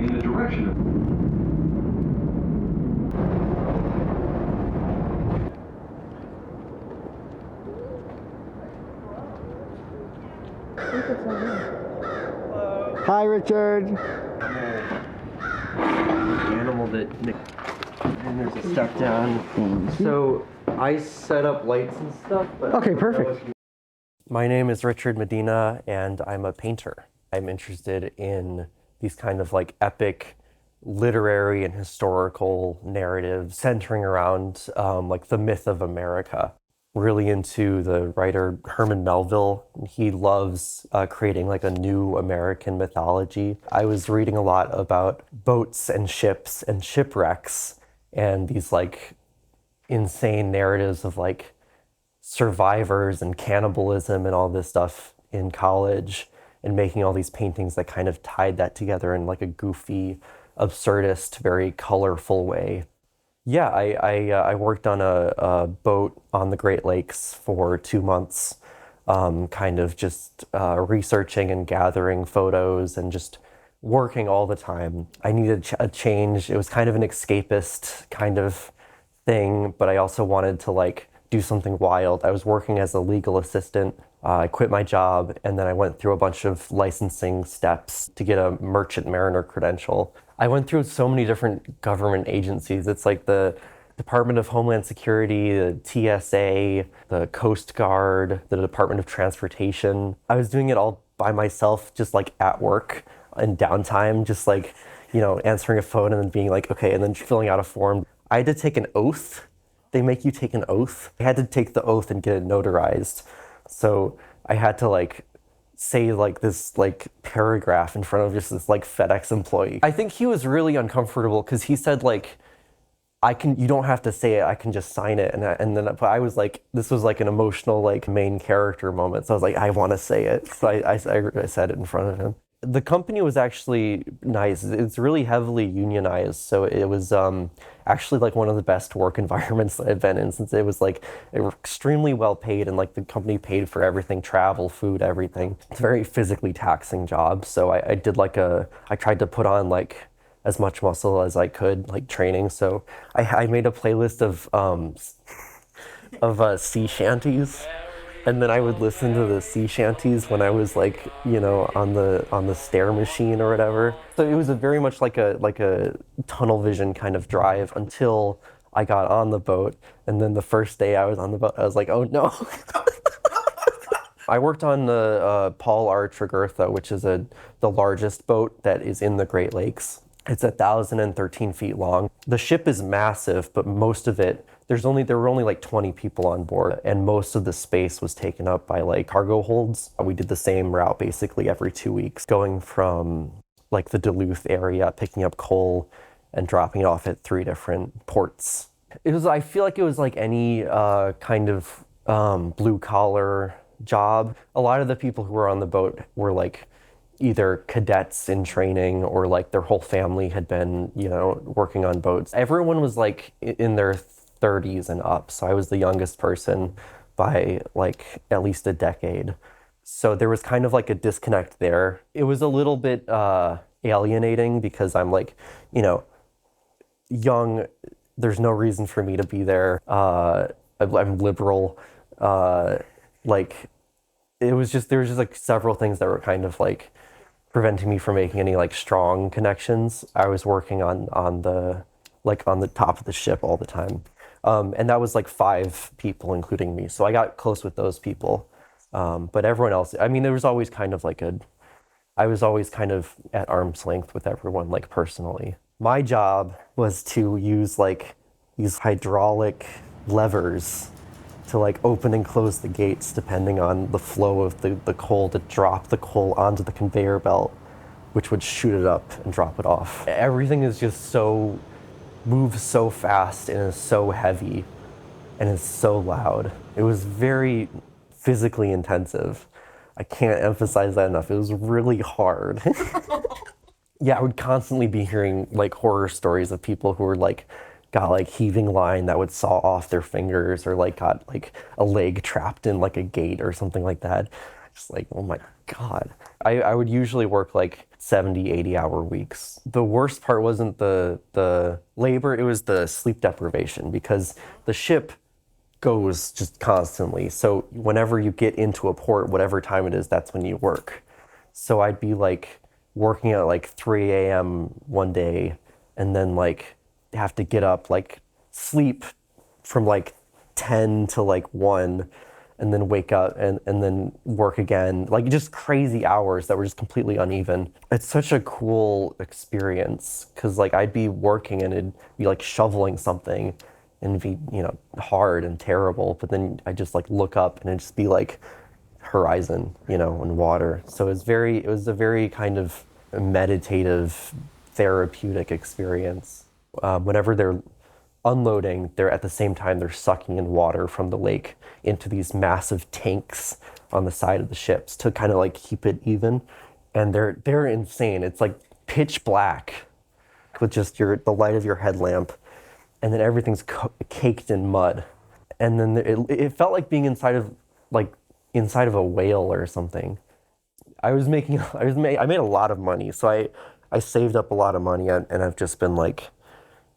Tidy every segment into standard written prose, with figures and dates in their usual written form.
in the direction of... Hi, Richard. Animal that and there's a step down. So I set up lights and stuff. But Okay, perfect. My name is Richard Medina, and I'm a painter. I'm interested in these kind of like epic literary and historical narratives centering around like the myth of America. Really into the writer Herman Melville. He loves creating like a new American mythology. I was reading a lot about boats and ships and shipwrecks and these like insane narratives of like survivors and cannibalism and all this stuff in college, and making all these paintings that kind of tied that together in like a goofy, absurdist, very colorful way. Yeah, I worked on a boat on the Great Lakes for 2 months, kind of just researching and gathering photos and just working all the time. I needed a change. It was kind of an escapist kind of thing, but I also wanted to like do something wild. I was working as a legal assistant. I quit my job, and then I went through a bunch of licensing steps to get a merchant mariner credential. I went through so many different government agencies. It's like the Department of Homeland Security, the TSA, the Coast Guard, the Department of Transportation. I was doing it all by myself, just like at work and downtime, just like, answering a phone and then being like, okay, and then filling out a form. I had to take an oath. They make you take an oath. I had to take the oath and get it notarized. So I had to like say like this like paragraph in front of just this like FedEx employee. I think he was really uncomfortable because he said like, you don't have to say it, I can just sign it. But I was like, this was like an emotional like main character moment. So I was like, I want to say it. So I said it in front of him. The company was actually nice. It's really heavily unionized. So it was actually like one of the best work environments that I've been in, since it was like extremely well paid, and like the company paid for everything, travel, food, everything. It's a very physically taxing job. So I did like I tried to put on like as much muscle as I could, like training. So I made a playlist of sea shanties. And then I would listen to the sea shanties when I was like, on the stair machine or whatever. So it was very much like a tunnel vision kind of drive until I got on the boat. And then the first day I was on the boat, I was like, oh no. I worked on the Paul R. Tregurtha, which is the largest boat that is in the Great Lakes. It's 1,013 feet long. The ship is massive, but most of it, there were only like 20 people on board, and most of the space was taken up by like cargo holds. We did the same route basically every 2 weeks, going from like the Duluth area, picking up coal and dropping it off at 3 different ports. I feel like it was like any kind of blue collar job. A lot of the people who were on the boat were like either cadets in training, or like their whole family had been, working on boats. Everyone was like in their 30s and up. So I was the youngest person by like at least a decade. So there was kind of like a disconnect there. It was a little bit alienating because I'm like, young. There's no reason for me to be there. I'm liberal. Like there was just like several things that were kind of like preventing me from making any like strong connections. I was working on the top of the ship all the time. And that was like 5 people, including me. So I got close with those people. But everyone else, I mean, there was always kind of like I was always kind of at arm's length with everyone, like personally. My job was to use like these hydraulic levers to like open and close the gates depending on the flow of the coal, to drop the coal onto the conveyor belt, which would shoot it up and drop it off. Everything is just moves so fast and is so heavy and is so loud. It was very physically intensive. I can't emphasize that enough. It was really hard. Yeah, I would constantly be hearing like horror stories of people who were like got like heaving line that would saw off their fingers, or like got like a leg trapped in like a gate or something like that. Just like, oh my God. I would usually work like 70, 80-hour weeks. The worst part wasn't the labor, it was the sleep deprivation because the ship goes just constantly. So whenever you get into a port, whatever time it is, that's when you work. So I'd be like working at like 3 a.m. one day and then like have to get up, like sleep from like 10 to like 1 and then wake up and then work again. Like just crazy hours that were just completely uneven. It's such a cool experience because like I'd be working and it'd be like shoveling something and it'd be, you know, hard and terrible. But then I just like look up and it'd just be like horizon, you know, and water. So it was a very kind of meditative, therapeutic experience. Whenever they're unloading, they're at the same time they're sucking in water from the lake into these massive tanks on the side of the ships to kind of like keep it even. And they're insane. It's like pitch black with just the light of your headlamp, and then everything's caked in mud. And then it felt like being inside of a whale or something. I made a lot of money, so I saved up a lot of money and I've just been like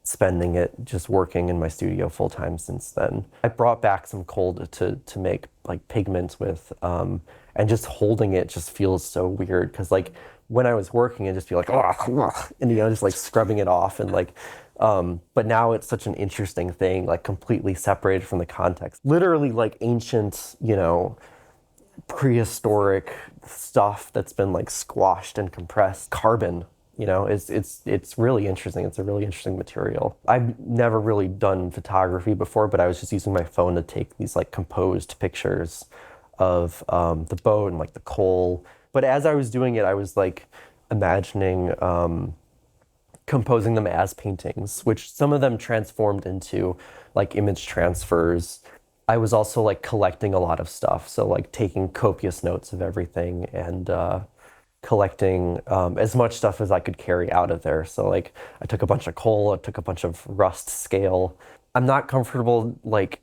spending it just working in my studio full time since then. I brought back some coal to make like pigments with, and just holding it just feels so weird because like when I was working, I'd just be like, oh, and you know, just like scrubbing it off and like, but now it's such an interesting thing, like completely separated from the context. Literally like ancient, you know, prehistoric stuff that's been like squashed and compressed. Carbon, you know, it's really interesting. It's a really interesting material. I've never really done photography before, but I was just using my phone to take these like composed pictures of the boat and like the coal. But as I was doing it, I was like imagining composing them as paintings, which some of them transformed into like image transfers. I was also like collecting a lot of stuff. So like taking copious notes of everything and collecting as much stuff as I could carry out of there. So like I took a bunch of coal, I took a bunch of rust scale. I'm not comfortable like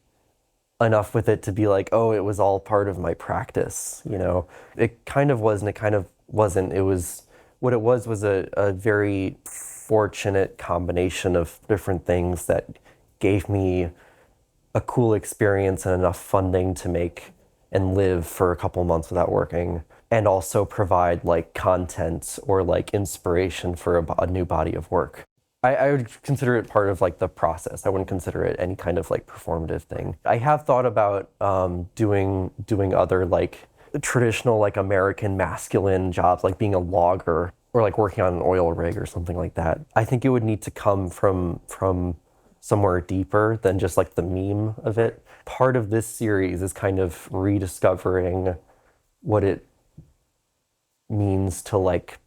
enough with it to be like, oh, it was all part of my practice, you know? It kind of was and it kind of wasn't. It was, what it was a very fortunate combination of different things that gave me a cool experience and enough funding to make and live for a couple months without working, and also provide like content or like inspiration for a new body of work. I would consider it part of like the process. I wouldn't consider it any kind of like performative thing. I have thought about doing other like traditional like American masculine jobs, like being a logger or like working on an oil rig or something like that. I think it would need to come from somewhere deeper than just like the meme of it. Part of this series is kind of rediscovering what it means to like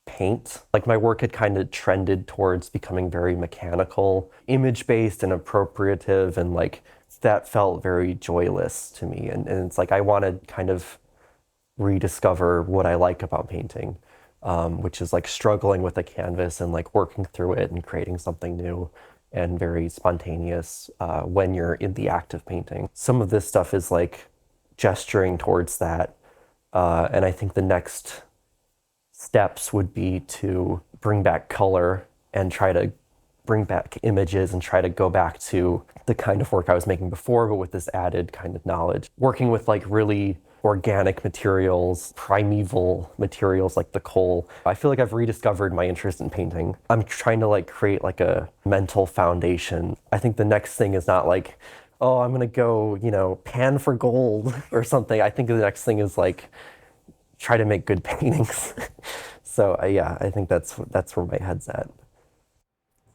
paint. Like my work had kind of trended towards becoming very mechanical, image-based and appropriative, and like that felt very joyless to me. And it's like I want to kind of rediscover what I like about painting, which is like struggling with a canvas and like working through it and creating something new and very spontaneous when you're in the act of painting. Some of this stuff is like gesturing towards that. And I think the next steps would be to bring back color and try to bring back images and try to go back to the kind of work I was making before, but with this added kind of knowledge. Working with like really organic materials, primeval materials like the coal. I feel like I've rediscovered my interest in painting. I'm trying to like create like a mental foundation. I think the next thing is not like, oh, I'm gonna go, you know, pan for gold or something. I think the next thing is like, try to make good paintings. So yeah, I think that's where my head's at.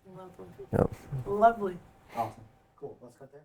Lovely. Yep. Lovely. Awesome. Cool. Let's cut there.